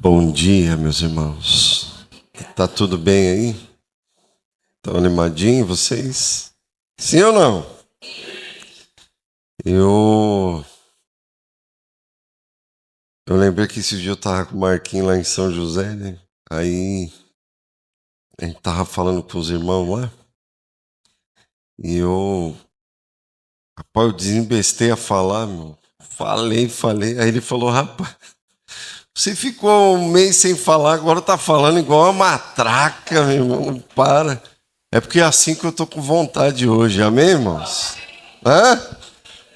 Bom dia, meus irmãos. Tá tudo bem aí? Estão animadinhos vocês? Sim ou não? Eu, eu lembrei que esse dia eu tava com o Marquinhos lá em São José, né? Aí a gente tava falando com os irmãos lá e rapaz, eu desembestei a falar, meu. Falei. Aí ele falou, rapaz, você ficou um mês sem falar, agora tá falando igual uma matraca, meu irmão. Não para. É porque é assim que eu tô com vontade hoje, amém, irmãos? Hã?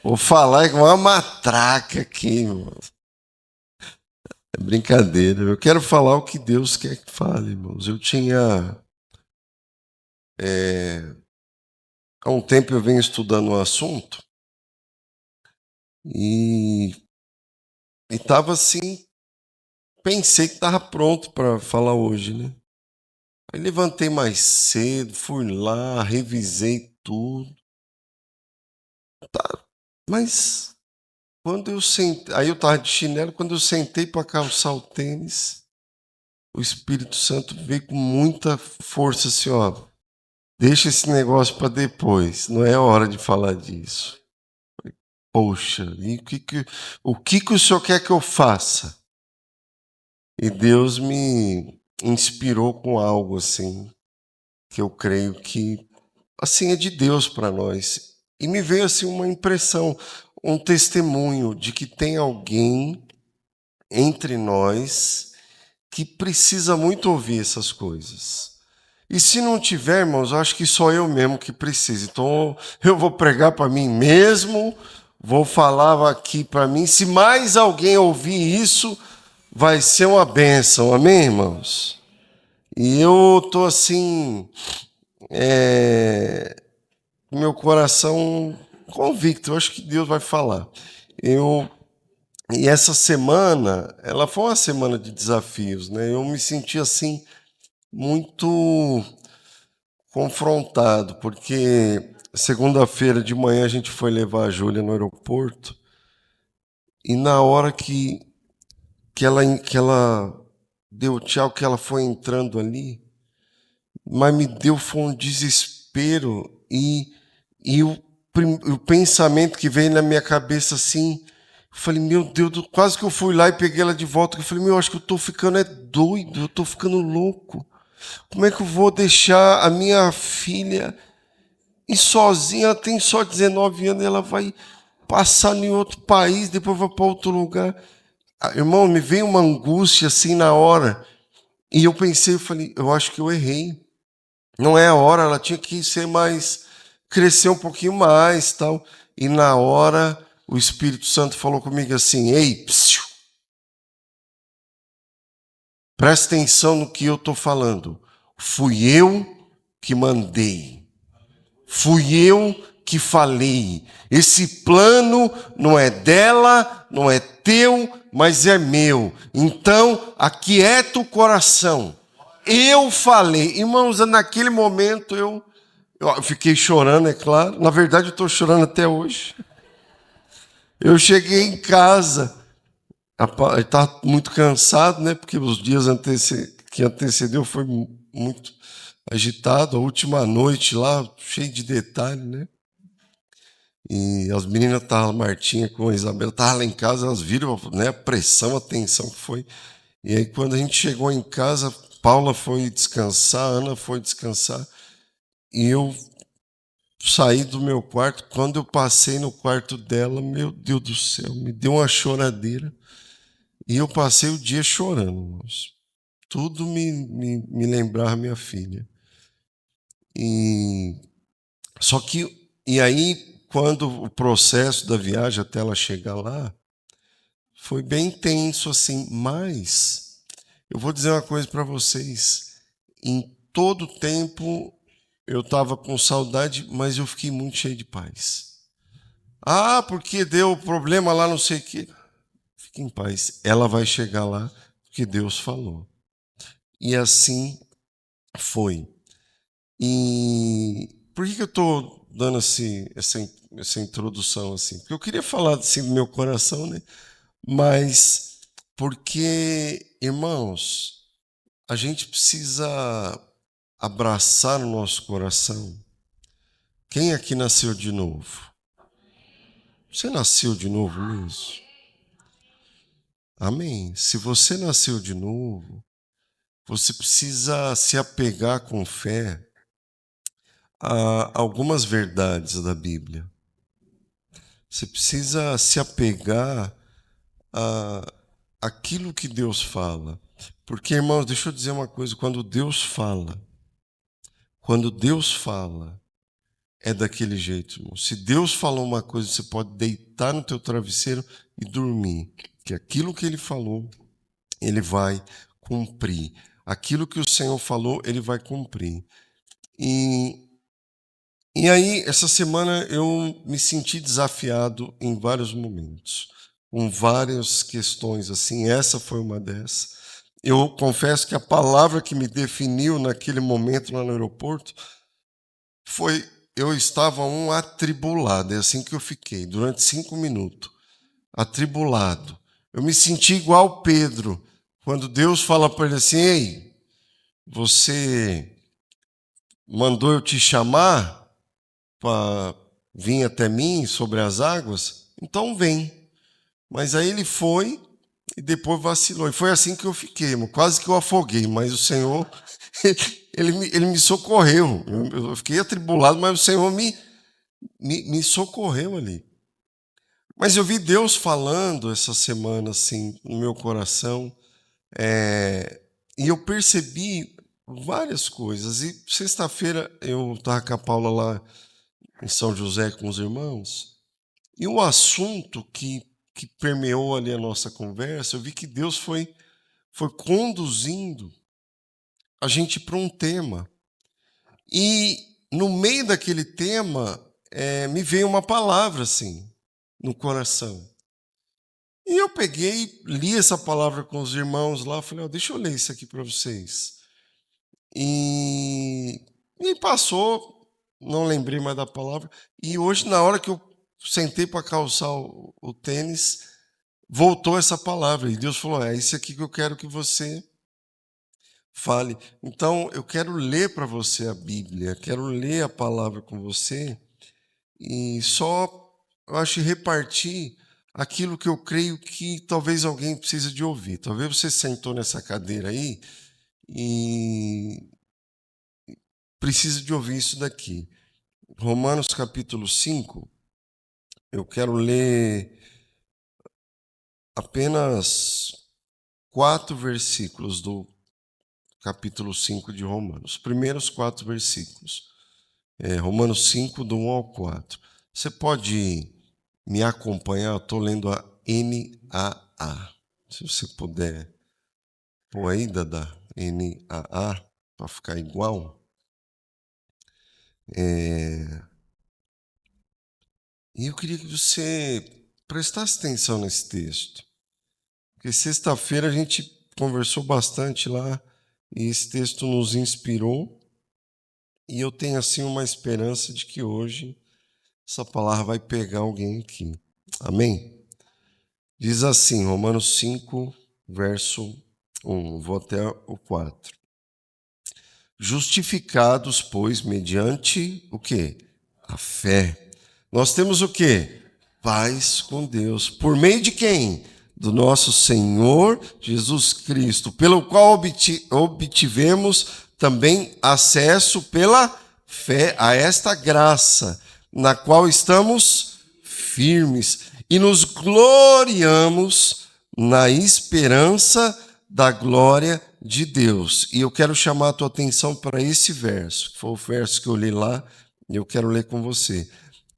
Vou falar igual uma matraca aqui, irmão. É brincadeira. Eu quero falar o que Deus quer que fale, irmãos. Há um tempo eu venho estudando um assunto e estava assim, pensei que estava pronto para falar hoje, né? Aí levantei mais cedo, fui lá, revisei tudo, mas quando eu sentei, aí eu estava de chinelo, quando eu sentei para calçar o tênis, o Espírito Santo veio com muita força assim, ó. Deixa esse negócio para depois, não é hora de falar disso. Poxa, e o que o senhor quer que eu faça? E Deus me inspirou com algo assim, que eu creio que assim é de Deus para nós. E me veio assim uma impressão, um testemunho de que tem alguém entre nós que precisa muito ouvir essas coisas. E se não tiver, irmãos, eu acho que só eu mesmo que preciso. Então eu vou pregar para mim mesmo, vou falar aqui para mim. Se mais alguém ouvir isso, vai ser uma bênção, amém, irmãos? E eu estou assim, meu coração convicto, eu acho que Deus vai falar. E essa semana, ela foi uma semana de desafios, né? Eu me senti assim, muito confrontado, porque segunda-feira de manhã a gente foi levar a Júlia no aeroporto e na hora que ela deu tchau, que ela foi entrando ali, mas me deu foi um desespero e o pensamento que veio na minha cabeça assim, eu falei, meu Deus, quase que eu fui lá e peguei ela de volta, eu falei, meu, acho que eu tô ficando doido, eu tô ficando louco. Como é que eu vou deixar a minha filha e sozinha, ela tem só 19 anos, ela vai passar em outro país, depois vai para outro lugar. Irmão, me veio uma angústia assim na hora. E eu pensei, eu falei, eu acho que eu errei. Não é a hora, ela tinha que ser mais, crescer um pouquinho mais, tal. E na hora, o Espírito Santo falou comigo assim: ei, psiu, presta atenção no que eu estou falando. Fui eu que mandei. Fui eu que falei. Esse plano não é dela, não é teu, mas é meu. Então, aquieta o coração. Eu falei. Irmãos, naquele momento eu fiquei chorando, é claro. Na verdade, eu estou chorando até hoje. Eu cheguei em casa, estava muito cansado, né? Porque os dias que antecedeu foi muito agitado. A última noite lá, cheio de detalhes, né? E as meninas estavam, a Martinha com a Isabela, estavam lá em casa, elas viram, né, a pressão, a tensão que foi. E aí, quando a gente chegou em casa, Paula foi descansar, Ana foi descansar, e eu saí do meu quarto. Quando eu passei no quarto dela, meu Deus do céu, me deu uma choradeira. E eu passei o dia chorando, irmãos. Tudo me lembrava minha filha. E só que, e aí, quando o processo da viagem até ela chegar lá, foi bem tenso assim, mas eu vou dizer uma coisa para vocês. Em todo tempo eu estava com saudade, mas eu fiquei muito cheio de paz. Ah, porque deu problema lá, não sei o quê. Fique em paz. Ela vai chegar lá porque Deus falou. E assim foi. E por que eu estou dando essa introdução assim? Porque eu queria falar assim do meu coração, né? Mas Porque, irmãos, a gente precisa abraçar no nosso coração. Quem aqui nasceu de novo? Você nasceu de novo mesmo? Amém. Se você nasceu de novo, você precisa se apegar com fé a algumas verdades da Bíblia. Você precisa se apegar a aquilo que Deus fala. Porque, irmãos, deixa eu dizer uma coisa, quando Deus fala, é daquele jeito, irmão. Se Deus falou uma coisa, você pode deitar no teu travesseiro e dormir, que aquilo que ele falou, ele vai cumprir. Aquilo que o Senhor falou, ele vai cumprir. E aí, essa semana eu me senti desafiado em vários momentos, com várias questões assim, essa foi uma dessas. Eu confesso que a palavra que me definiu naquele momento lá no aeroporto foi: eu estava atribulado, é assim que eu fiquei, durante 5 minutos, atribulado. Eu me senti igual Pedro, quando Deus fala para ele assim: ei, você mandou eu te chamar para vir até mim sobre as águas? Então vem. Mas aí ele foi e depois vacilou. E foi assim que eu fiquei, irmão. Quase que eu afoguei, mas o Senhor, ele me socorreu. Eu fiquei atribulado, mas o Senhor me socorreu ali. Mas eu vi Deus falando essa semana, assim, no meu coração, e eu percebi várias coisas. E sexta-feira eu estava com a Paula lá em São José com os irmãos, e o assunto que permeou ali a nossa conversa, eu vi que Deus foi conduzindo a gente para um tema. E no meio daquele tema, me veio uma palavra assim, no coração. E eu peguei, li essa palavra com os irmãos lá, falei: deixa eu ler isso aqui para vocês. E passou, não lembrei mais da palavra. E hoje, na hora que eu sentei para calçar o tênis, voltou essa palavra. E Deus falou: é isso aqui que eu quero que você fale. Então, eu quero ler para você a Bíblia, quero ler a palavra com você. E só, eu acho, repartir aquilo que eu creio que talvez alguém precise de ouvir. Talvez você sentou nessa cadeira aí e precisa de ouvir isso daqui. Romanos capítulo 5, eu quero ler apenas 4 versículos do capítulo 5 de Romanos. Os primeiros 4 versículos. Romanos 5, do 1 ao 4. Você pode me acompanhar? Eu estou lendo a NAA. Se você puder pôr aí, Dada, NAA, para ficar igual. E eu queria que você prestasse atenção nesse texto. Porque sexta-feira a gente conversou bastante lá e esse texto nos inspirou. E eu tenho assim uma esperança de que hoje essa palavra vai pegar alguém aqui. Amém? Diz assim, Romanos 5, verso 1, vou até o 4. Justificados, pois, mediante o quê? A fé. Nós temos o quê? Paz com Deus. Por meio de quem? Do nosso Senhor Jesus Cristo, pelo qual obtivemos também acesso pela fé a esta graça, na qual estamos firmes e nos gloriamos na esperança da glória de Deus. E eu quero chamar a tua atenção para esse verso, que foi o verso que eu li lá, e eu quero ler com você.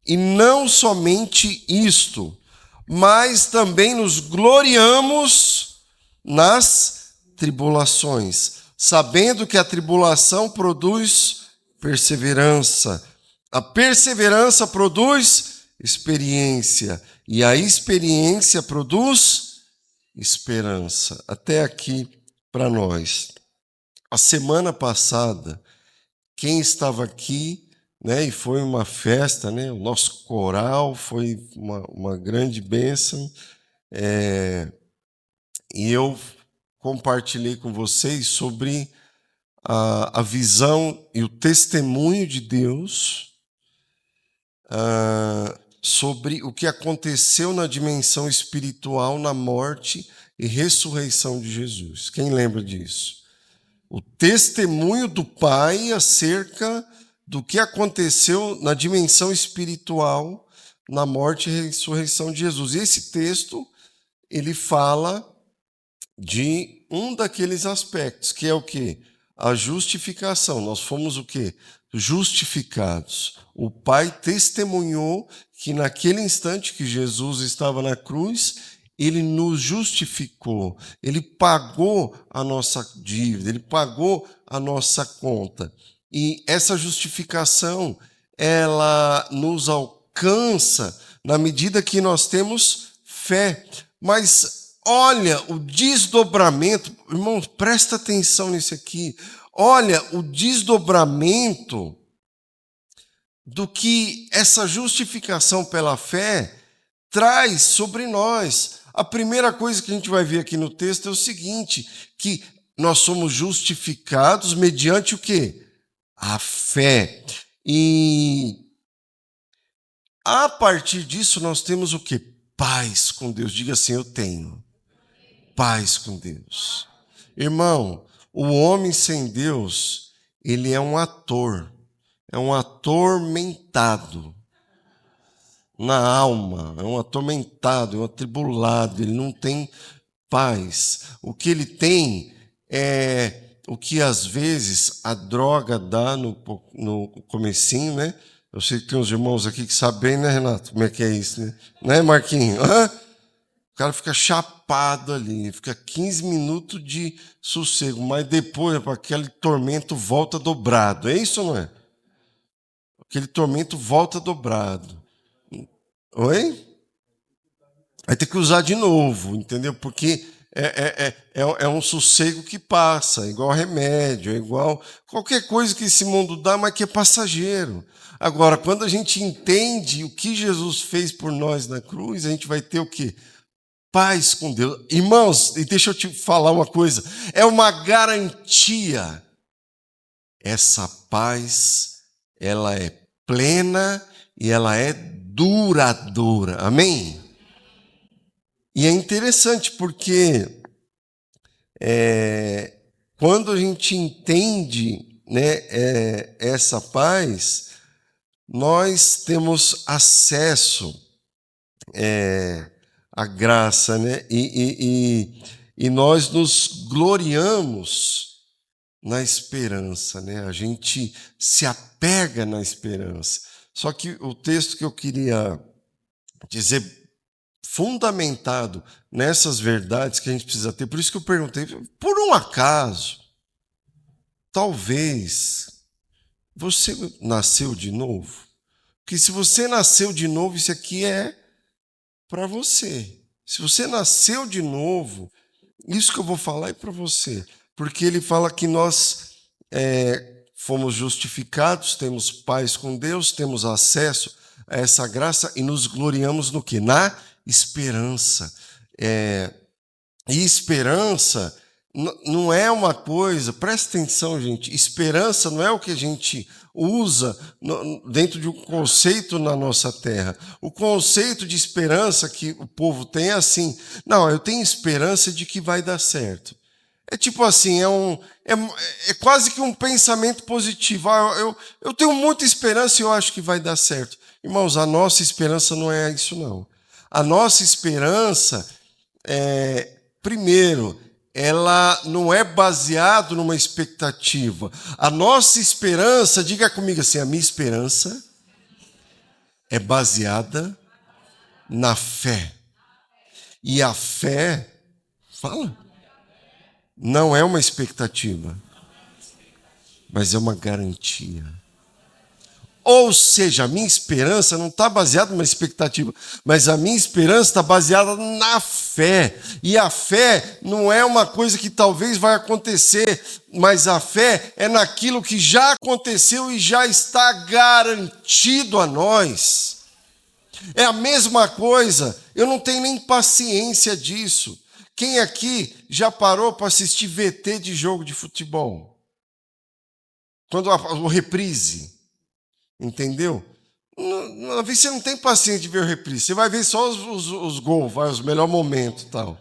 E não somente isto, mas também nos gloriamos nas tribulações, sabendo que a tribulação produz perseverança. A perseverança produz experiência, e a experiência produz esperança. Até aqui para nós. A semana passada, quem estava aqui, né, e foi uma festa, né, o nosso coral foi uma grande bênção, E eu compartilhei com vocês sobre a visão e o testemunho de Deus sobre o que aconteceu na dimensão espiritual na morte e ressurreição de Jesus. Quem lembra disso? O testemunho do Pai acerca do que aconteceu na dimensão espiritual na morte e ressurreição de Jesus. E esse texto, ele fala de um daqueles aspectos, que é o quê? A justificação. Nós fomos o quê? Justificados. O Pai testemunhou que naquele instante que Jesus estava na cruz, ele nos justificou, ele pagou a nossa dívida, ele pagou a nossa conta. E essa justificação, ela nos alcança na medida que nós temos fé. Mas olha o desdobramento, irmãos, presta atenção nisso aqui. Olha o desdobramento do que essa justificação pela fé traz sobre nós. A primeira coisa que a gente vai ver aqui no texto é o seguinte, que nós somos justificados mediante o quê? A fé. E a partir disso nós temos o quê? Paz com Deus. Diga assim, eu tenho paz com Deus. Irmão, o homem sem Deus, ele é um atormentado na alma, é um atormentado, é um atribulado, ele não tem paz. O que ele tem é o que às vezes a droga dá no comecinho, né? Eu sei que tem uns irmãos aqui que sabem, né, Renato? Como é que é isso, né? Né, Marquinhos? O cara fica chapado ali, fica 15 minutos de sossego, mas depois aquele tormento volta dobrado. É isso ou não é? Aquele tormento volta dobrado. Oi? Vai ter que usar de novo, entendeu? Porque é um sossego que passa, igual remédio, é igual qualquer coisa que esse mundo dá, mas que é passageiro. Agora, quando a gente entende o que Jesus fez por nós na cruz, a gente vai ter o quê? Paz com Deus. Irmãos, e deixa eu te falar uma coisa, é uma garantia. Essa paz, ela é plena e ela é duradoura. Amém? E é interessante porque quando a gente entende, né, essa paz, nós temos acesso à graça, né? E nós nos gloriamos na esperança, né? A gente se apega na esperança. Só que o texto que eu queria dizer, fundamentado nessas verdades que a gente precisa ter, por isso que eu perguntei, por um acaso, talvez você nasceu de novo? Porque se você nasceu de novo, isso aqui é para você. Se você nasceu de novo, isso que eu vou falar é para você. Porque ele fala que nós fomos justificados, temos paz com Deus, temos acesso a essa graça e nos gloriamos no quê? Na esperança. E esperança não é uma coisa, presta atenção, gente, esperança não é o que a gente usa dentro de um conceito na nossa terra. O conceito de esperança que o povo tem é assim, não, eu tenho esperança de que vai dar certo. É tipo assim, é quase que um pensamento positivo. Eu tenho muita esperança e eu acho que vai dar certo. Irmãos, a nossa esperança não é isso, não. A nossa esperança, primeiro, ela não é baseada numa expectativa. A nossa esperança, diga comigo assim, a minha esperança é baseada na fé. E a fé, fala, não é uma expectativa, mas é uma garantia. Ou seja, a minha esperança não está baseada numa expectativa, mas a minha esperança está baseada na fé. E a fé não é uma coisa que talvez vai acontecer, mas a fé é naquilo que já aconteceu e já está garantido a nós. É a mesma coisa, eu não tenho nem paciência disso. Quem aqui já parou para assistir VT de jogo de futebol? Quando o reprise, entendeu? Às vezes você não tem paciência de ver o reprise, você vai ver só os gols, os melhores momentos e tal.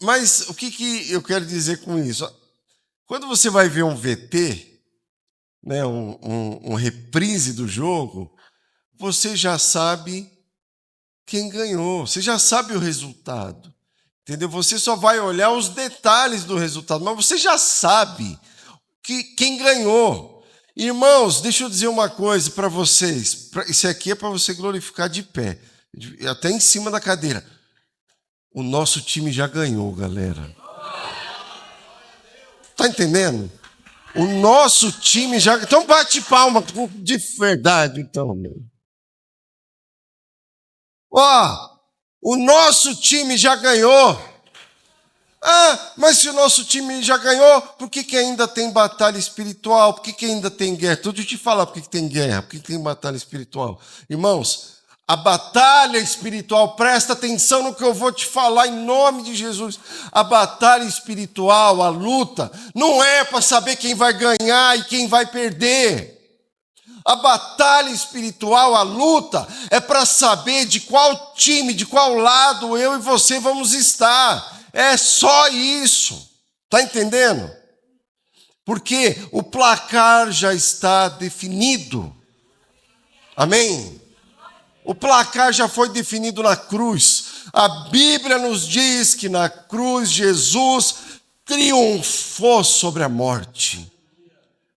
Mas o que eu quero dizer com isso? Quando você vai ver um VT, né, um reprise do jogo, você já sabe quem ganhou, você já sabe o resultado, entendeu? Você só vai olhar os detalhes do resultado, mas você já sabe quem ganhou. Irmãos, deixa eu dizer uma coisa para vocês, isso aqui é para você glorificar de pé, até em cima da cadeira. O nosso time já ganhou, galera. Tá entendendo? O nosso time já... Então bate palma de verdade, então, meu. O nosso time já ganhou. Mas se o nosso time já ganhou, por que ainda tem batalha espiritual? Por que ainda tem guerra? Tudo eu te falar por que tem guerra, por que tem batalha espiritual. Irmãos, a batalha espiritual, presta atenção no que eu vou te falar em nome de Jesus. A batalha espiritual, a luta, não é para saber quem vai ganhar e quem vai perder. A batalha espiritual, a luta, é para saber de qual time, de qual lado eu e você vamos estar. É só isso. Está entendendo? Porque o placar já está definido. Amém? O placar já foi definido na cruz. A Bíblia nos diz que na cruz Jesus triunfou sobre a morte,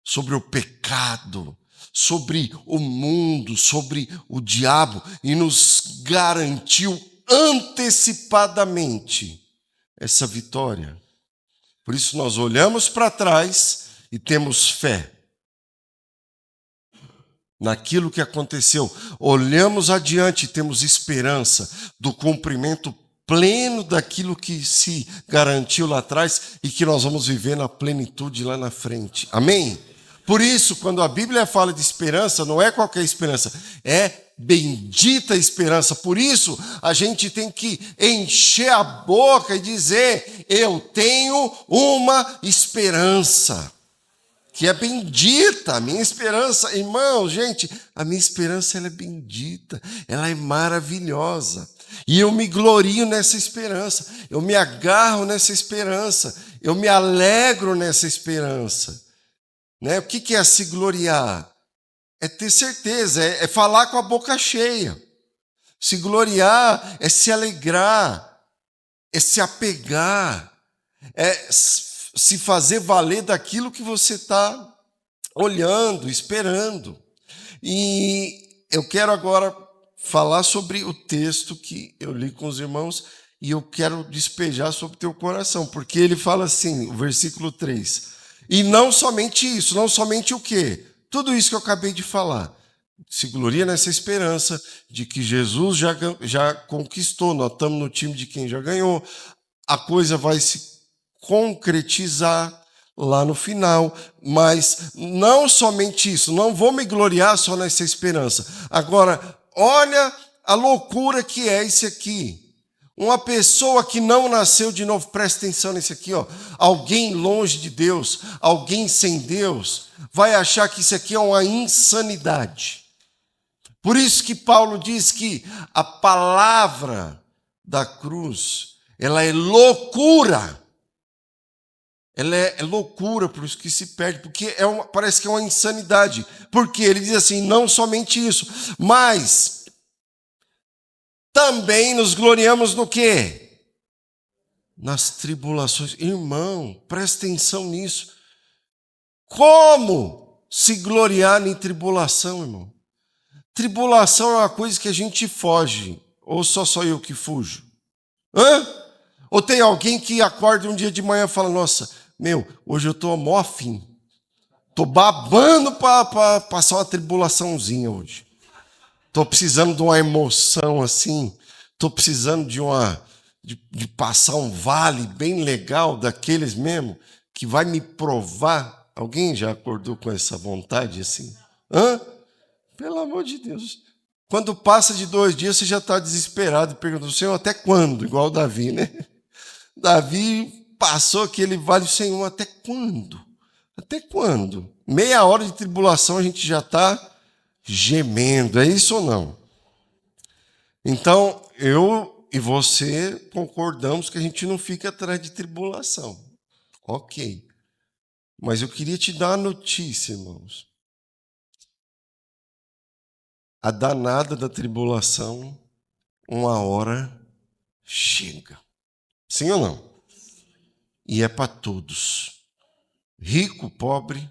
sobre o pecado, sobre o mundo, sobre o diabo, e nos garantiu antecipadamente essa vitória. Por isso nós olhamos para trás e temos fé naquilo que aconteceu. Olhamos adiante e temos esperança do cumprimento pleno daquilo que se garantiu lá atrás e que nós vamos viver na plenitude lá na frente. Amém? Por isso, quando a Bíblia fala de esperança, não é qualquer esperança, é bendita esperança. Por isso, a gente tem que encher a boca e dizer: eu tenho uma esperança, que é bendita, a minha esperança. Irmão, gente, a minha esperança ela é bendita, ela é maravilhosa. E eu me glorio nessa esperança, eu me agarro nessa esperança, eu me alegro nessa esperança. Né? O que é se gloriar? É ter certeza, é falar com a boca cheia. Se gloriar é se alegrar, é se apegar, é se fazer valer daquilo que você está olhando, esperando. E eu quero agora falar sobre o texto que eu li com os irmãos e eu quero despejar sobre o teu coração, porque ele fala assim, o versículo 3... E não somente isso, não somente o quê? Tudo isso que eu acabei de falar. Se gloria nessa esperança de que Jesus já conquistou, nós estamos no time de quem já ganhou, a coisa vai se concretizar lá no final, mas não somente isso, não vou me gloriar só nessa esperança. Agora, olha a loucura que é isso aqui. Uma pessoa que não nasceu de novo, presta atenção nisso aqui, ó. Alguém longe de Deus, alguém sem Deus, vai achar que isso aqui é uma insanidade. Por isso que Paulo diz que a palavra da cruz, ela é loucura. Ela é loucura para os que se perdem, porque parece que é uma insanidade. Porque ele diz assim, não somente isso, mas também nos gloriamos no quê? Nas tribulações. Irmão, presta atenção nisso. Como se gloriar em tribulação, irmão? Tribulação é uma coisa que a gente foge. Ou só eu que fujo? Ou tem alguém que acorda um dia de manhã e fala, nossa, hoje eu estou mó afim. Estou babando para passar uma tribulaçãozinha hoje. Estou precisando de uma emoção assim, estou precisando de passar um vale bem legal daqueles mesmo, que vai me provar. Alguém já acordou com essa vontade assim? Pelo amor de Deus. Quando passa de 2 dias, você já está desesperado e pergunta, Senhor, até quando? Igual o Davi, né? Davi passou aquele vale, Senhor, até quando? Até quando? Meia hora de tribulação a gente já está gemendo, é isso ou não? Então, eu e você concordamos que a gente não fica atrás de tribulação. Ok. Mas eu queria te dar a notícia, irmãos. A danada da tribulação, uma hora chega. Sim ou não? E é para todos. Rico, pobre,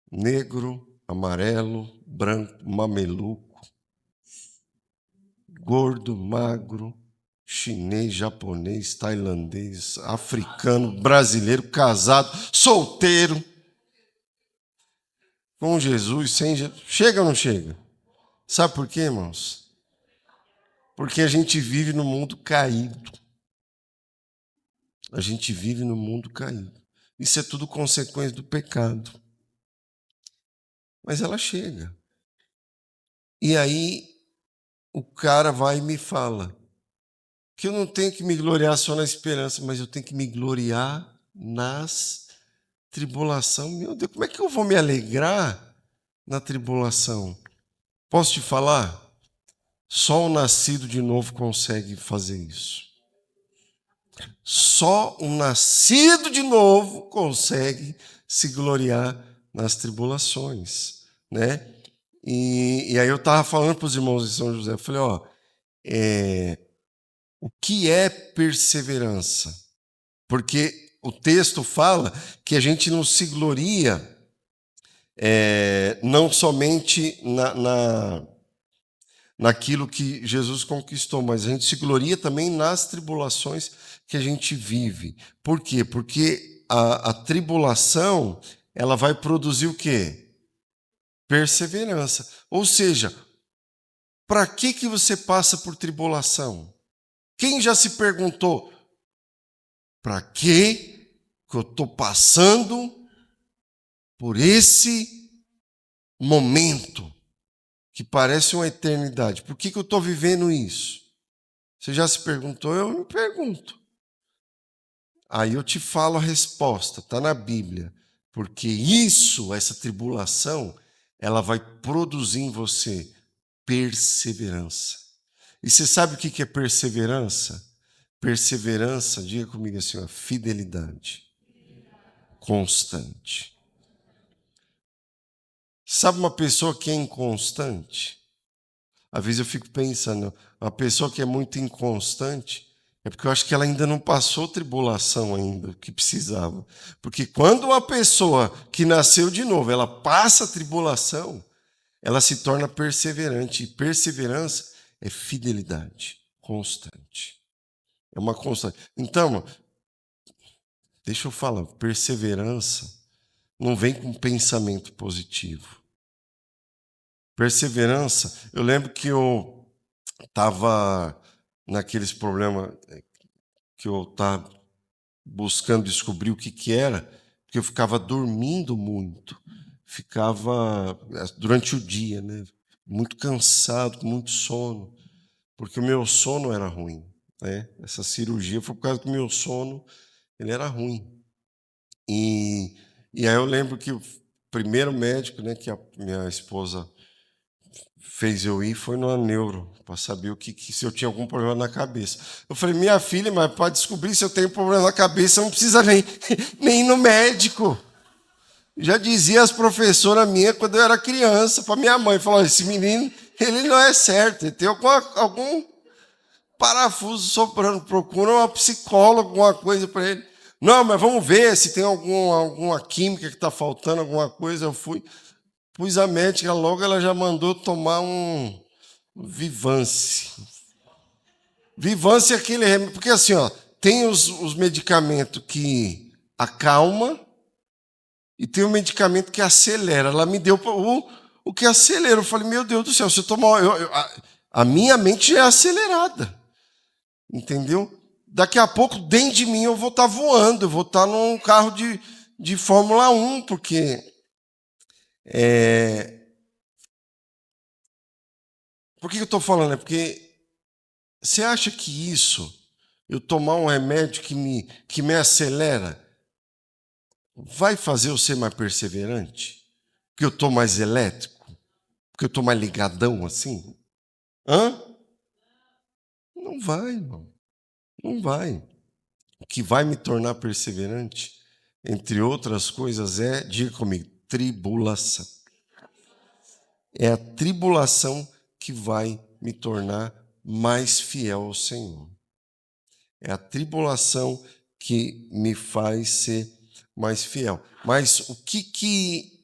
negro, amarelo, branco, mameluco, gordo, magro, chinês, japonês, tailandês, africano, brasileiro, casado, solteiro. Com Jesus, sem Jesus. Chega ou não chega? Sabe por quê, irmãos? Porque a gente vive no mundo caído. A gente vive no mundo caído. Isso é tudo consequência do pecado. Mas ela chega. E aí o cara vai e me fala que eu não tenho que me gloriar só na esperança, mas eu tenho que me gloriar nas tribulações. Meu Deus, como é que eu vou me alegrar na tribulação? Posso te falar? Só o nascido de novo consegue fazer isso. Só um nascido de novo consegue se gloriar nas tribulações, né? E aí eu estava falando para os irmãos de São José, eu falei, o que é perseverança? Porque o texto fala que a gente não se gloria não somente naquilo que Jesus conquistou, mas a gente se gloria também nas tribulações que a gente vive. Por quê? Porque a tribulação, ela vai produzir o quê? Perseverança. Ou seja, para que você passa por tribulação? Quem já se perguntou, para que eu estou passando por esse momento que parece uma eternidade? Por que eu estou vivendo isso? Você já se perguntou? Eu me pergunto. Aí eu te falo a resposta, está na Bíblia. Porque essa tribulação, ela vai produzir em você perseverança. E você sabe o que é perseverança? Perseverança, diga comigo assim, ó, fidelidade constante. Sabe uma pessoa que é inconstante? Às vezes eu fico pensando, uma pessoa que é muito inconstante, é porque eu acho que ela ainda não passou tribulação ainda, que precisava. Porque quando uma pessoa que nasceu de novo, ela passa a tribulação, ela se torna perseverante. E perseverança é fidelidade constante. É uma constante. Então, deixa eu falar, perseverança não vem com pensamento positivo. Perseverança, eu lembro que eu estava naqueles problemas que eu estava buscando descobrir o que era, porque eu ficava dormindo muito, ficava durante o dia, né? Muito cansado, com muito sono, porque o meu sono era ruim, né? Essa cirurgia foi por causa que o meu sono ele era ruim. E aí eu lembro que o primeiro médico, né, que a minha esposa fez eu ir foi no neuro, para saber se eu tinha algum problema na cabeça. Eu falei, minha filha, mas para descobrir se eu tenho problema na cabeça, não precisa nem ir no médico. Já dizia as professoras minhas quando eu era criança, para minha mãe, falou, esse menino, ele não é certo, ele tem algum parafuso soprando, procura uma psicóloga, alguma coisa para ele. Não, mas vamos ver se tem alguma química que está faltando, alguma coisa. Eu fui, pus a médica logo, ela já mandou tomar um Vivance. Vivance é aquele remédio, porque assim, ó, tem os medicamentos que acalma e tem o medicamento que acelera. Ela me deu o que acelera. Eu falei, meu Deus do céu, se eu tomar. A minha mente já é acelerada. Entendeu? Daqui a pouco, dentro de mim, eu vou estar voando, eu vou estar num carro de Fórmula 1, porque Por que eu estou falando? É porque você acha que isso, eu tomar um remédio que me acelera, vai fazer eu ser mais perseverante? Porque eu estou mais elétrico? Porque eu estou mais ligadão assim? Hã? Não vai, irmão. Não vai. O que vai me tornar perseverante, entre outras coisas, diga comigo, tribulação. É a tribulação que vai me tornar mais fiel ao Senhor. É a tribulação que me faz ser mais fiel. Mas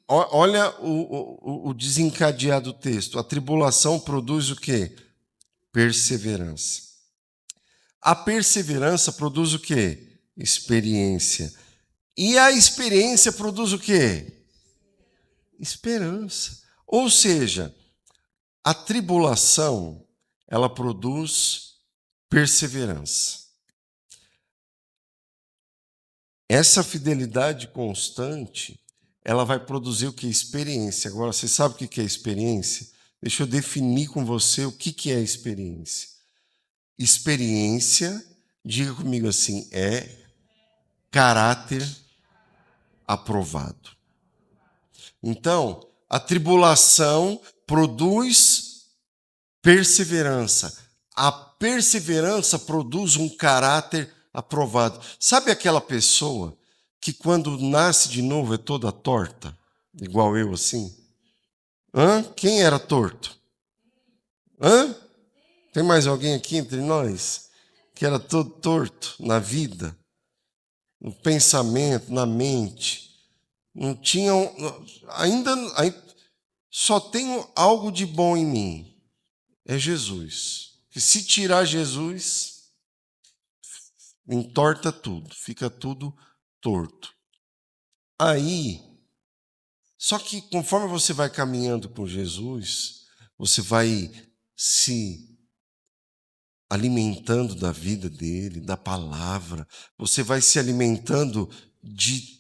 olha o desencadear do texto. A tribulação produz o quê? Perseverança. A perseverança produz o quê? Experiência. E a experiência produz o quê? Esperança. Ou seja, a tribulação, ela produz perseverança. Essa fidelidade constante, ela vai produzir o que? Experiência. Agora, você sabe o que é experiência? Deixa eu definir com você o que é experiência. Experiência, diga comigo assim, é caráter aprovado. Então, a tribulação produz perseverança. A perseverança produz um caráter aprovado. Sabe aquela pessoa que quando nasce de novo é toda torta? Igual eu assim? Hã? Quem era torto? Hã? Tem mais alguém aqui entre nós que era todo torto na vida, no pensamento, na mente? Não tinham, ainda só tenho algo de bom em mim, é Jesus. Que se tirar Jesus, entorta tudo, fica tudo torto. Aí, só que conforme você vai caminhando com Jesus, você vai se alimentando da vida dele, da palavra, você vai se alimentando de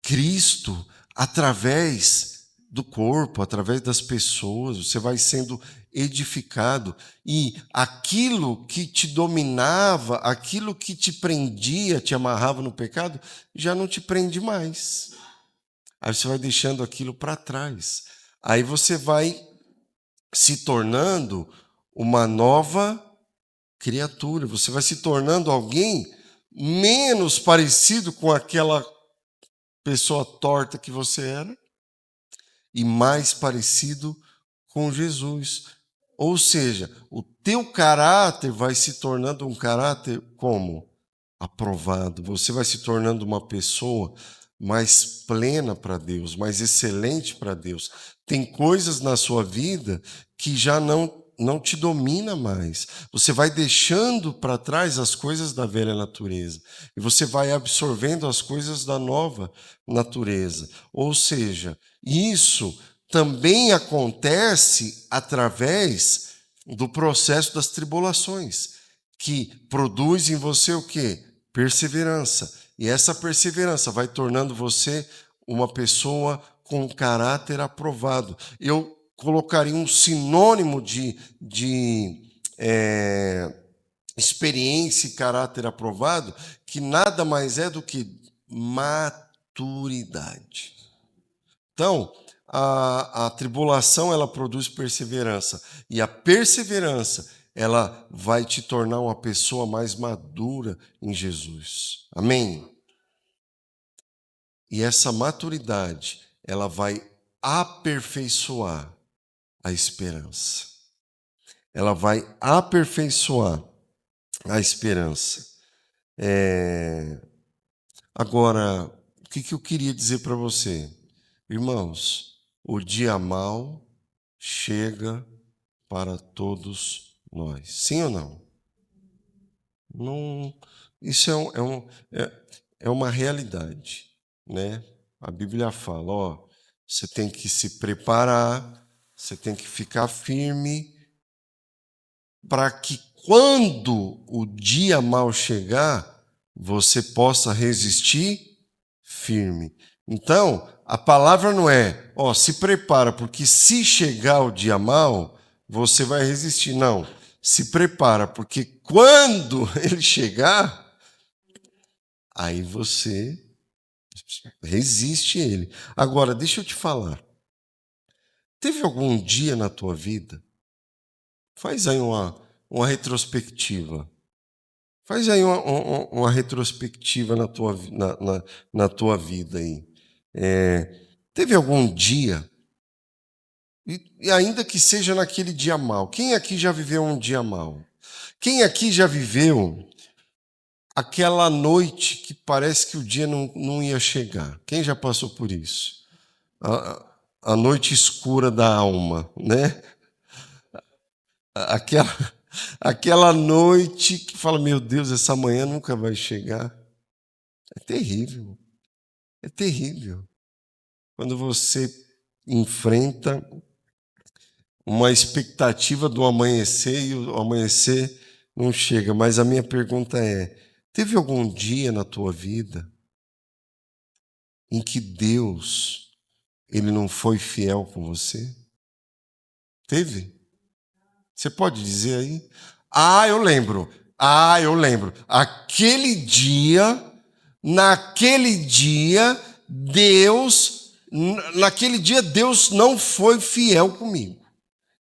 Cristo através do corpo, através das pessoas, você vai sendo edificado e aquilo que te dominava, aquilo que te prendia, te amarrava no pecado, já não te prende mais. Aí você vai deixando aquilo para trás. Aí você vai se tornando uma nova criatura, você vai se tornando alguém menos parecido com aquela pessoa torta que você era e mais parecido com Jesus. Ou seja, o teu caráter vai se tornando um caráter como? Aprovado. Você vai se tornando uma pessoa mais plena para Deus, mais excelente para Deus. Tem coisas na sua vida que já não te domina mais. Você vai deixando para trás as coisas da velha natureza e você vai absorvendo as coisas da nova natureza. Ou seja, isso também acontece através do processo das tribulações, que produz em você o quê? Perseverança. E essa perseverança vai tornando você uma pessoa com caráter aprovado. Eu colocaria um sinônimo de experiência e caráter aprovado, que nada mais é do que maturidade. Então, a tribulação ela produz perseverança, e a perseverança ela vai te tornar uma pessoa mais madura em Jesus. Amém? E essa maturidade, ela vai aperfeiçoar a esperança. Ela vai aperfeiçoar a esperança. Agora, o que eu queria dizer para você? Irmãos, o dia mau chega para todos nós. Sim ou não? Não, isso é uma realidade, né? A Bíblia fala, ó, você tem que se preparar, você tem que ficar firme, para que quando o dia mau chegar, você possa resistir firme. Então, a palavra não é, ó, se prepara, porque se chegar o dia mau, você vai resistir. Não, se prepara, porque quando ele chegar, aí você resiste a ele. Agora, deixa eu te falar. Teve algum dia na tua vida? Faz aí uma retrospectiva. Faz aí uma retrospectiva na tua vida aí. Teve algum dia, e ainda que seja naquele dia mal, quem aqui já viveu um dia mal? Quem aqui já viveu aquela noite que parece que o dia não ia chegar? Quem já passou por isso? A noite escura da alma, né? Aquela, aquela noite que fala, meu Deus, essa manhã nunca vai chegar. É terrível, é terrível. Quando você enfrenta uma expectativa do amanhecer e o amanhecer não chega. Mas a minha pergunta é: teve algum dia na tua vida em que Deus ele não foi fiel com você? Teve? Você pode dizer aí? Ah, eu lembro. Ah, eu lembro. Naquele dia, Deus não foi fiel comigo.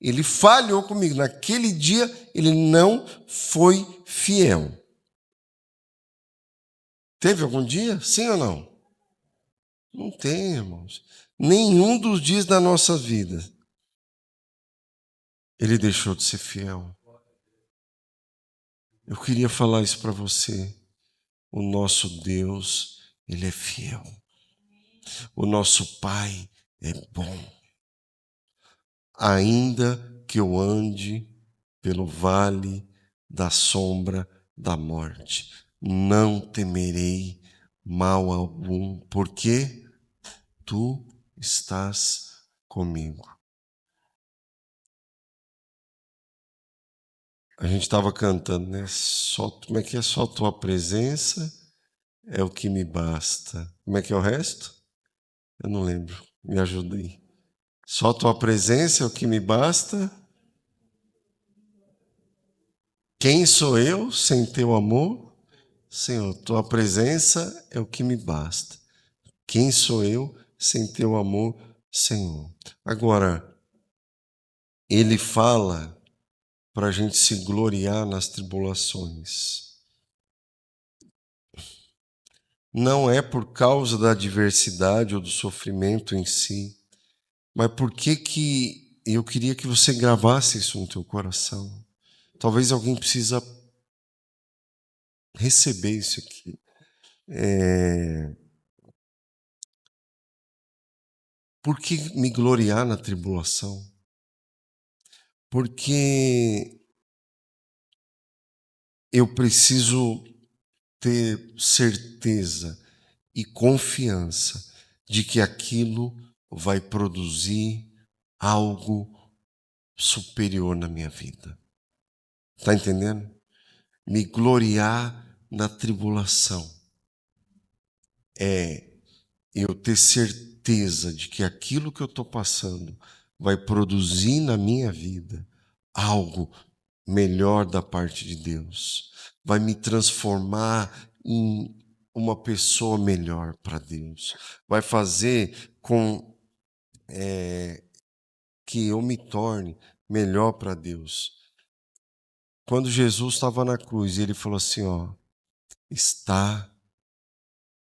Ele falhou comigo. Naquele dia, ele não foi fiel. Teve algum dia? Sim ou não? Não tem, irmãos. Nenhum dos dias da nossa vida ele deixou de ser fiel. Eu queria falar isso para você. O nosso Deus, ele é fiel. O nosso Pai é bom. Ainda que eu ande pelo vale da sombra da morte, não temerei mal algum, porque tu estás comigo. A gente estava cantando, né? Como é que é? Só tua presença é o que me basta. Como é que é o resto? Eu não lembro. Me ajuda aí. Só tua presença é o que me basta. Quem sou eu sem teu amor? Senhor, tua presença é o que me basta. Quem sou eu sem teu amor, Senhor? Agora, ele fala para a gente se gloriar nas tribulações. Não é por causa da adversidade ou do sofrimento em si, mas porque que eu queria que você gravasse isso no teu coração. Talvez alguém precisa receber isso aqui. Por que me gloriar na tribulação? Porque eu preciso ter certeza e confiança de que aquilo vai produzir algo superior na minha vida. Está entendendo? Me gloriar na tribulação é eu ter certeza de que aquilo que eu estou passando vai produzir na minha vida algo melhor da parte de Deus, vai me transformar em uma pessoa melhor para Deus, vai fazer com que eu me torne melhor para Deus. Quando Jesus estava na cruz, ele falou assim, ó, está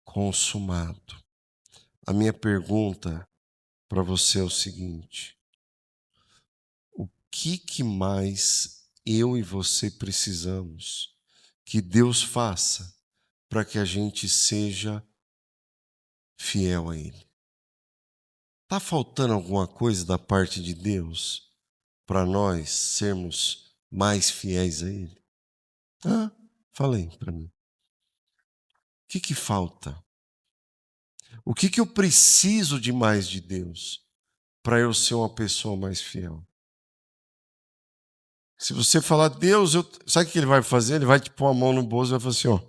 consumado. A minha pergunta para você é o seguinte: o que mais eu e você precisamos que Deus faça para que a gente seja fiel a Ele? Está faltando alguma coisa da parte de Deus para nós sermos mais fiéis a Ele? Fala aí para mim. O que falta? O que eu preciso de mais de Deus para eu ser uma pessoa mais fiel? Se você falar, Deus, sabe o que ele vai fazer? Ele vai te pôr a mão no bolso e vai falar assim, ó,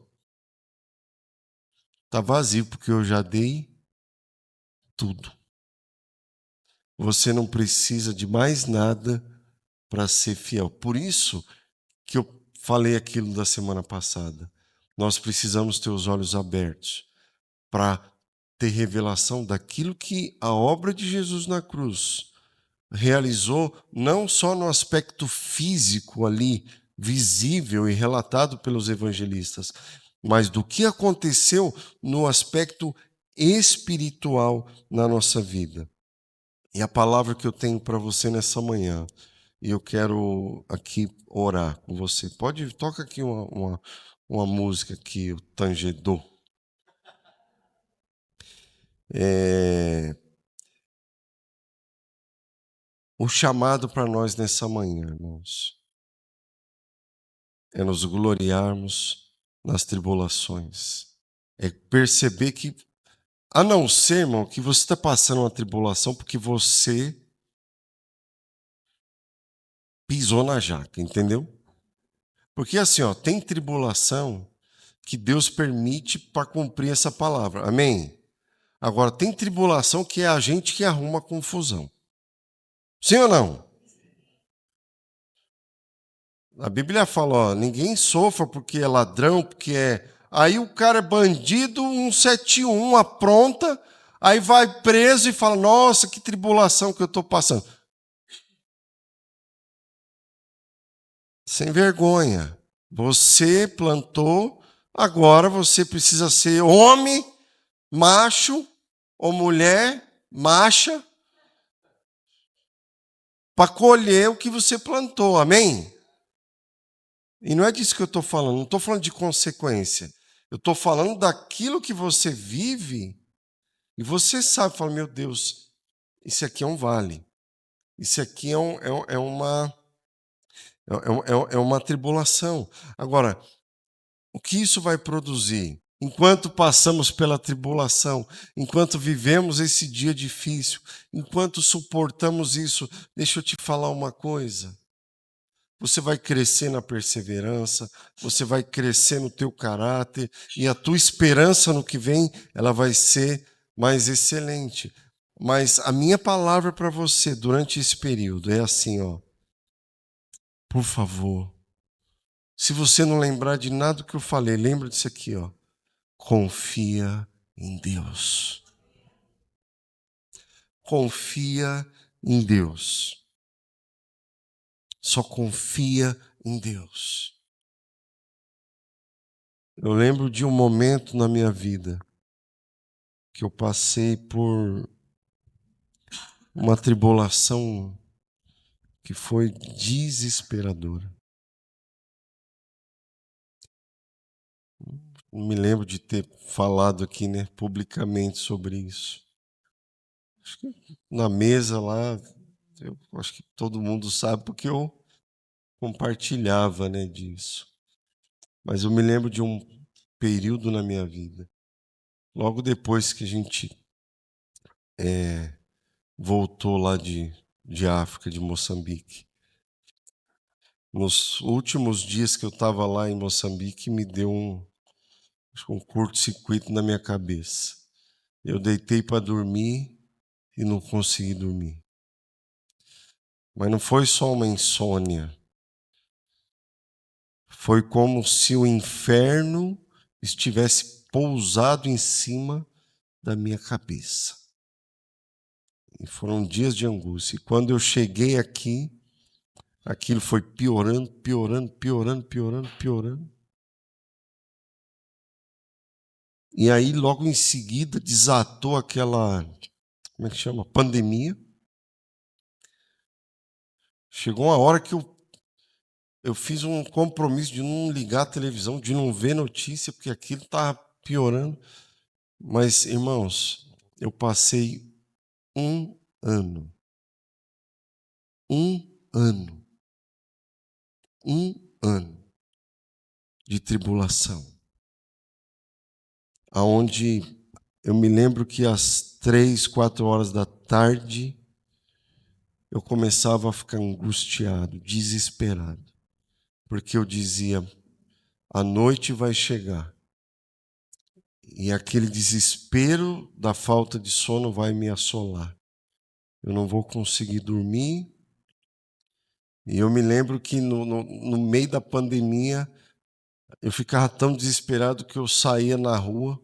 tá vazio porque eu já dei tudo. Você não precisa de mais nada para ser fiel. Por isso que eu falei aquilo da semana passada. Nós precisamos ter os olhos abertos para ter revelação daquilo que a obra de Jesus na cruz realizou, não só no aspecto físico ali, visível e relatado pelos evangelistas, mas do que aconteceu no aspecto espiritual na nossa vida. E a palavra que eu tenho para você nessa manhã, e eu quero aqui orar com você. Toca aqui uma música aqui, o Tangedô. O chamado para nós nessa manhã, irmãos, é nos gloriarmos nas tribulações. É perceber que, a não ser, irmão, que você está passando uma tribulação porque você pisou na jaca, entendeu? Porque assim, ó, tem tribulação que Deus permite para cumprir essa palavra. Amém? Agora, tem tribulação que é a gente que arruma confusão. Sim ou não? A Bíblia fala, ó, ninguém sofra porque é ladrão, porque é... Aí o cara é bandido, 171, apronta, aí vai preso e fala, nossa, que tribulação que eu estou passando. Sem vergonha. Você plantou, agora você precisa ser homem, macho, ou mulher, macha, para colher o que você plantou, amém? E não é disso que eu estou falando, não estou falando de consequência. Eu estou falando daquilo que você vive e você sabe, fala, meu Deus, isso aqui é um vale. Isso aqui é uma tribulação. Agora, o que isso vai produzir? Enquanto passamos pela tribulação, enquanto vivemos esse dia difícil, enquanto suportamos isso, deixa eu te falar uma coisa. Você vai crescer na perseverança, você vai crescer no teu caráter e a tua esperança no que vem, ela vai ser mais excelente. Mas a minha palavra para você durante esse período é assim, ó. Por favor, se você não lembrar de nada que eu falei, lembra disso aqui, ó. Confia em Deus. Confia em Deus. Só confia em Deus. Eu lembro de um momento na minha vida que eu passei por uma tribulação que foi desesperadora. Não me lembro de ter falado aqui, né, publicamente sobre isso. Acho que na mesa lá, eu acho que todo mundo sabe porque eu compartilhava, né, disso. Mas eu me lembro de um período na minha vida, logo depois que a gente voltou lá de África, de Moçambique. Nos últimos dias que eu estava lá em Moçambique, me deu um curto-circuito na minha cabeça. Eu deitei para dormir e não consegui dormir. Mas não foi só uma insônia. Foi como se o inferno estivesse pousado em cima da minha cabeça. E foram dias de angústia. E quando eu cheguei aqui, aquilo foi piorando, piorando, piorando, piorando, piorando. E aí, logo em seguida, desatou aquela, como é que chama? Pandemia. Chegou uma hora que eu fiz um compromisso de não ligar a televisão, de não ver notícia, porque aquilo estava piorando. Mas, irmãos, eu passei um ano. Um ano. Um ano de tribulação. Aonde eu me lembro que às 3, 4 horas da tarde eu começava a ficar angustiado, desesperado. Porque eu dizia, a noite vai chegar. E aquele desespero da falta de sono vai me assolar. Eu não vou conseguir dormir. E eu me lembro que no meio da pandemia, eu ficava tão desesperado que eu saía na rua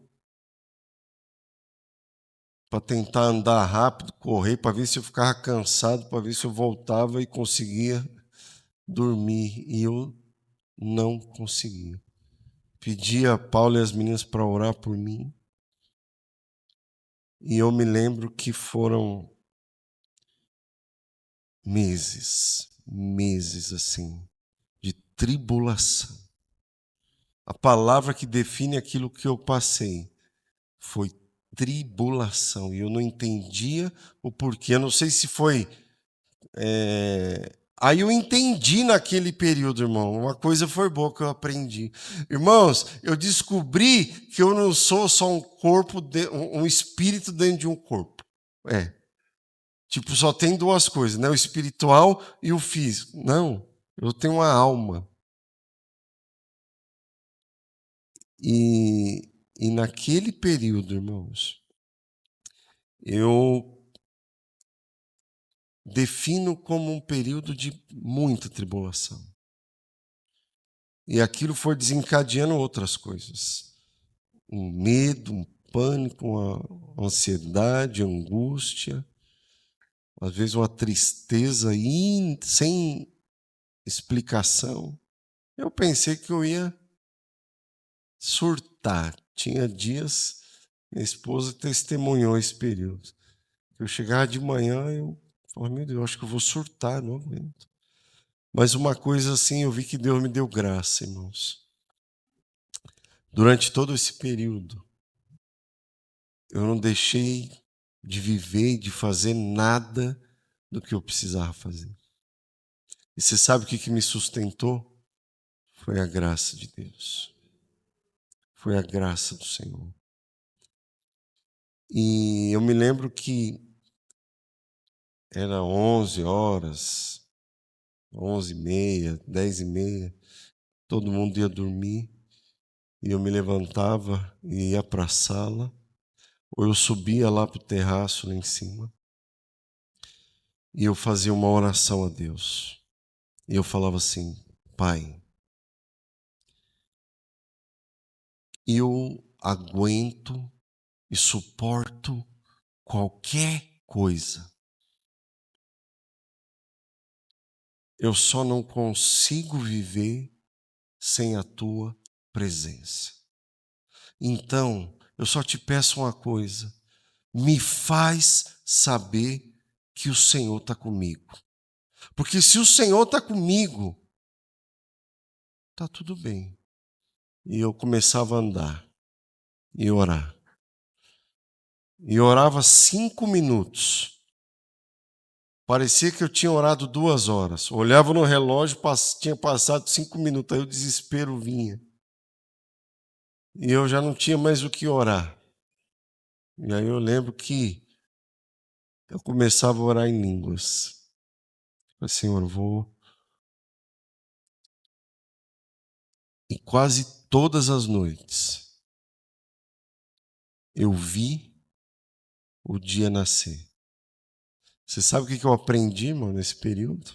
para tentar andar rápido, correr, para ver se eu ficava cansado, para ver se eu voltava e conseguia dormir. E eu não conseguia. Pedia a Paulo e as meninas para orar por mim. E eu me lembro que foram meses assim, de tribulação. A palavra que define aquilo que eu passei foi tribulação. E eu não entendia o porquê. Eu não sei se foi. Aí eu entendi naquele período, irmão. Uma coisa foi boa que eu aprendi. Irmãos, eu descobri que eu não sou só um corpo, um espírito dentro de um corpo. Tipo, só tem duas coisas, né? O espiritual e o físico. Não, eu tenho uma alma. E naquele período, irmãos, eu defino como um período de muita tribulação. E aquilo foi desencadeando outras coisas. Um medo, um pânico, uma ansiedade, angústia, às vezes uma tristeza sem explicação. Eu pensei que eu ia surtar. Tinha dias, minha esposa testemunhou esse período. Eu chegava de manhã e eu falava, meu Deus, acho que eu vou surtar, não aguento. Mas uma coisa assim, eu vi que Deus me deu graça, irmãos. Durante todo esse período, eu não deixei de viver e de fazer nada do que eu precisava fazer. E você sabe o que me sustentou? Foi a graça de Deus. Foi a graça do Senhor. E eu me lembro que era 11 horas, 11h30, 10h30, todo mundo ia dormir, e eu me levantava e ia para a sala, ou eu subia lá para o terraço lá em cima, e eu fazia uma oração a Deus. E eu falava assim, Pai, eu aguento e suporto qualquer coisa. Eu só não consigo viver sem a tua presença. Então, eu só te peço uma coisa: me faz saber que o Senhor está comigo. Porque se o Senhor está comigo, está tudo bem. E eu começava a andar e orar. E orava 5 minutos. Parecia que eu tinha orado 2 horas. Olhava no relógio, tinha passado 5 minutos, aí o desespero vinha. E eu já não tinha mais o que orar. E aí eu lembro que eu começava a orar em línguas. Falei, Senhor, eu vou. E quase todas as noites eu vi o dia nascer. Você sabe o que eu aprendi, irmão, nesse período?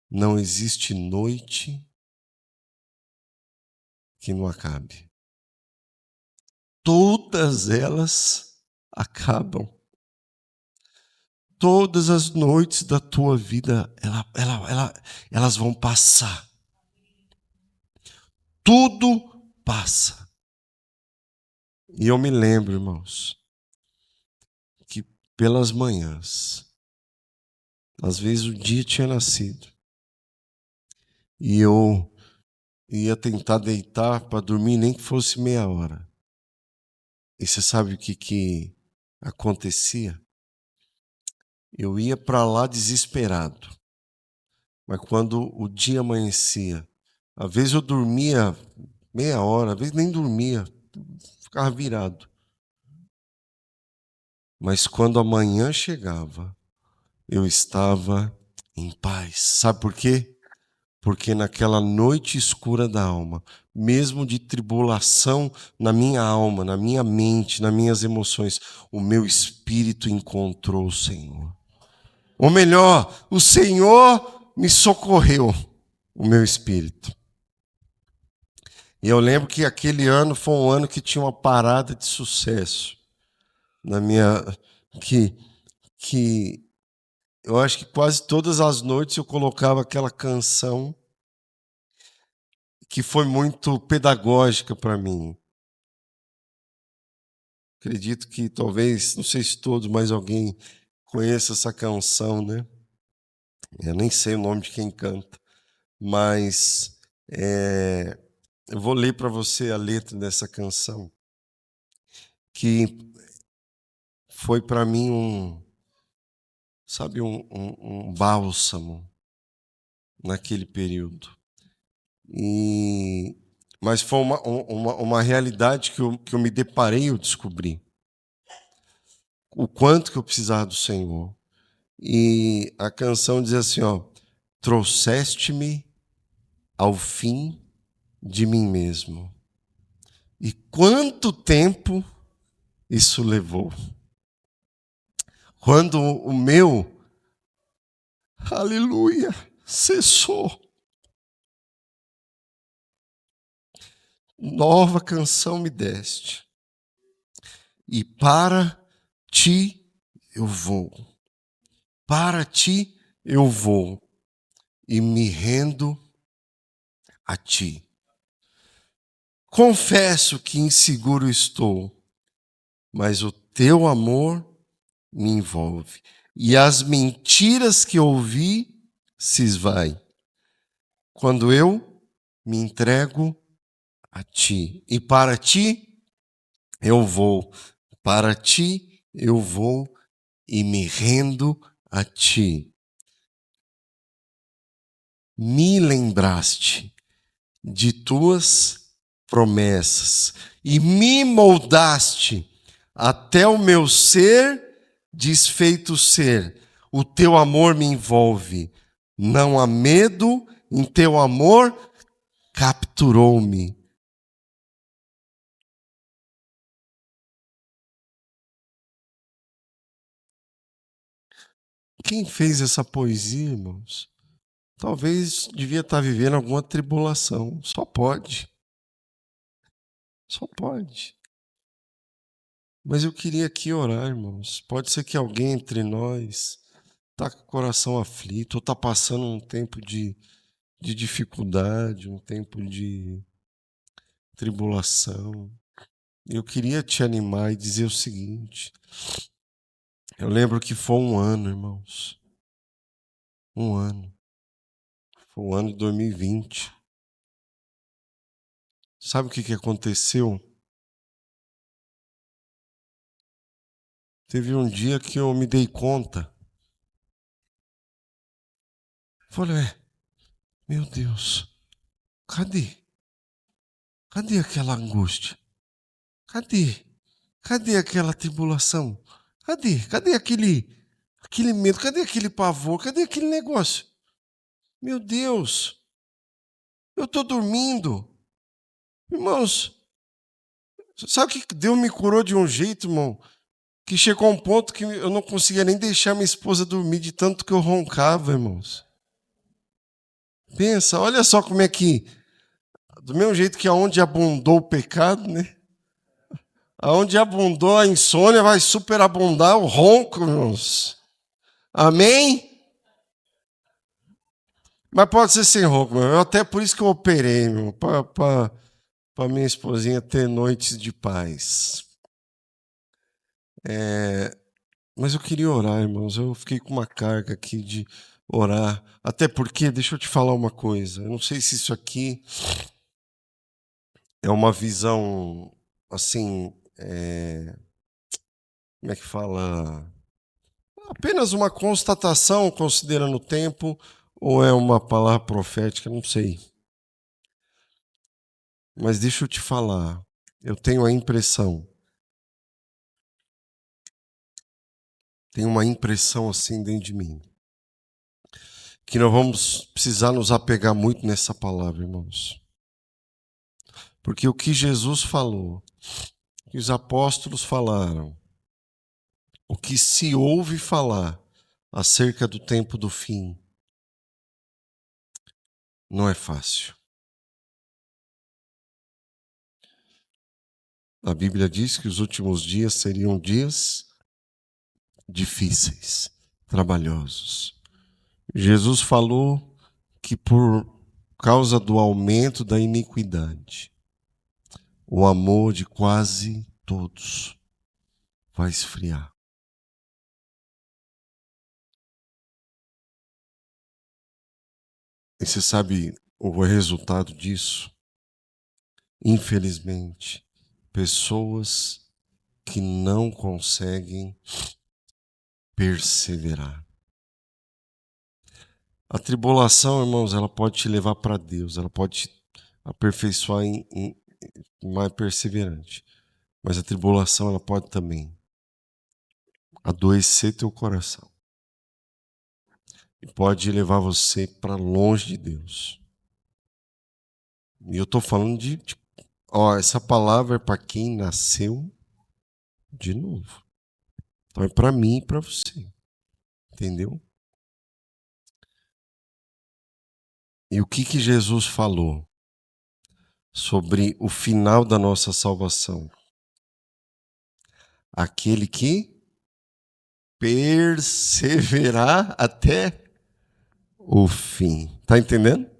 Não existe noite que não acabe. Todas elas acabam. Todas as noites da tua vida, elas vão passar. Tudo passa. E eu me lembro, irmãos, que pelas manhãs, às vezes o dia tinha nascido, e eu ia tentar deitar para dormir, nem que fosse meia hora. E você sabe o que acontecia? Eu ia para lá desesperado. Mas quando o dia amanhecia, às vezes eu dormia meia hora, às vezes nem dormia, ficava virado. Mas quando a manhã chegava, eu estava em paz. Sabe por quê? Porque naquela noite escura da alma, mesmo de tribulação na minha alma, na minha mente, nas minhas emoções, o meu espírito encontrou o Senhor. Ou melhor, o Senhor me socorreu, o meu espírito. E eu lembro que aquele ano foi um ano que tinha uma parada de sucesso na minha que eu acho que quase todas as noites eu colocava aquela canção que foi muito pedagógica para mim. Acredito que talvez, não sei se todos, mas alguém conheça essa canção, né? Eu nem sei o nome de quem canta, mas eu vou ler para você a letra dessa canção, que foi para mim um bálsamo naquele período. Mas foi uma realidade que eu me deparei e eu descobri. O quanto que eu precisava do Senhor. E a canção diz assim, ó: trouxeste-me ao fim de mim mesmo. E quanto tempo isso levou? Quando o meu, aleluia, cessou. Nova canção me deste. E para ti eu vou. Para ti eu vou. E me rendo a ti. Confesso que inseguro estou, mas o teu amor me envolve. E as mentiras que ouvi se esvaem. Quando eu me entrego a ti. E para ti eu vou. Para ti eu vou e me rendo a ti. Me lembraste de tuas promessas e me moldaste até o meu ser desfeito ser. O teu amor me envolve. Não há medo em teu amor, capturou-me. Quem fez essa poesia, irmãos? Talvez devia estar vivendo alguma tribulação. Só pode. Só pode. Mas eu queria aqui orar, irmãos. Pode ser que alguém entre nós está com o coração aflito, ou está passando um tempo de dificuldade, um tempo de tribulação. Eu queria te animar e dizer o seguinte. Eu lembro que foi um ano, irmãos. Um ano. Foi o ano de 2020. Sabe o que aconteceu? Teve um dia que eu me dei conta. Falei, meu Deus, cadê? Cadê aquela angústia? Cadê? Cadê aquela tribulação? Cadê? Cadê aquele medo? Cadê aquele pavor? Cadê aquele negócio? Meu Deus, eu estou dormindo. Irmãos, sabe o que Deus me curou de um jeito, irmão? Que chegou a um ponto que eu não conseguia nem deixar minha esposa dormir de tanto que eu roncava, irmãos. Pensa, olha só como é que, do mesmo jeito que aonde abundou o pecado, né? Aonde abundou a insônia, vai superabundar o ronco, irmãos. Amém? Mas pode ser sem ronco, meu. Até por isso que eu operei, meu, para minha esposinha ter noites de paz. Mas eu queria orar, irmãos. Eu fiquei com uma carga aqui de orar. Até porque, deixa eu te falar uma coisa. Eu não sei se isso aqui é uma visão, assim, como é que fala? Apenas uma constatação, considerando o tempo, ou é uma palavra profética, não sei. Mas deixa eu te falar. Eu tenho a impressão. Tenho uma impressão assim dentro de mim. Que nós vamos precisar nos apegar muito nessa palavra, irmãos. Porque o que Jesus falou, que os apóstolos falaram, o que se ouve falar, acerca do tempo do fim. Não é fácil. A Bíblia diz que os últimos dias seriam dias difíceis, trabalhosos. Jesus falou que por causa do aumento da iniquidade, o amor de quase todos vai esfriar. E você sabe o resultado disso? Infelizmente, pessoas que não conseguem perseverar. A tribulação, irmãos, ela pode te levar para Deus, ela pode te aperfeiçoar em mais perseverante. Mas a tribulação, ela pode também adoecer teu coração. E pode levar você para longe de Deus. E eu estou falando essa palavra é para quem nasceu de novo. Então é para mim e para você. Entendeu? E o que Jesus falou sobre o final da nossa salvação? Aquele que perseverar até o fim. Tá entendendo?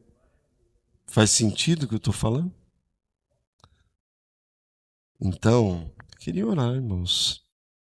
Faz sentido o que eu estou falando? Então, queria orar, irmãos.